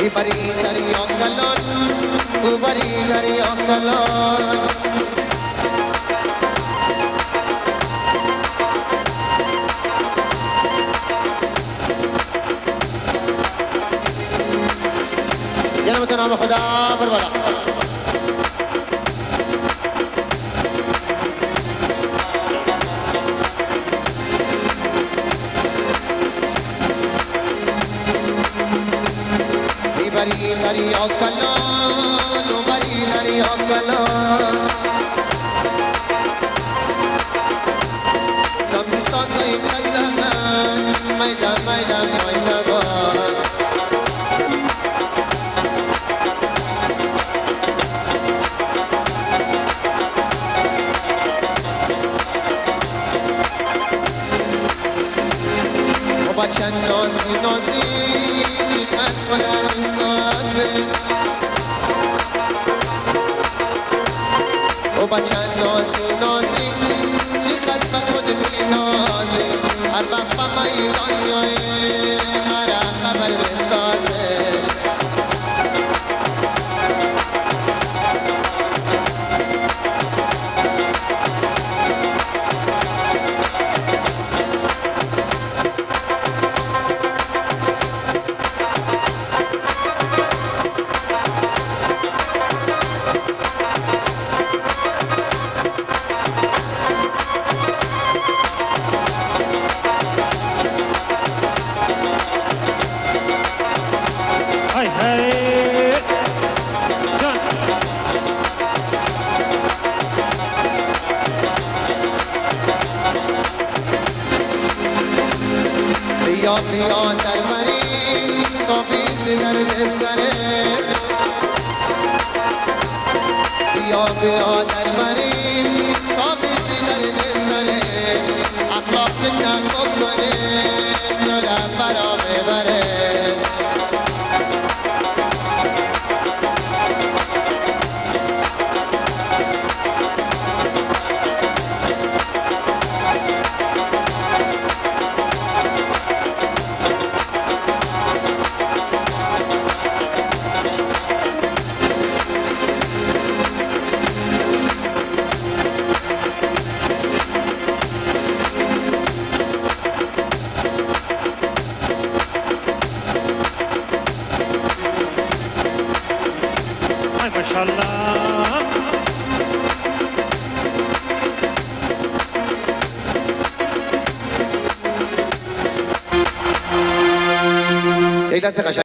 میبری دریا کلان اوبری دریا کلان یعنی تو نام خدا بربلا میبری دریا کلان اوبری دریا کلان دمی سازای کلان میدان میدان میدان با چند نازی نازی چقدر خودم سازه و با چند نازی نازی چقدر با خود بینازه هر وقت با میدانیای مرا خبر بسازه بیا بیا در مری کافیز درد سره بیا بیا در مری کافیز درد سره اخلاق نکن منه نورا برا ببره माशाल्लाह एक दस से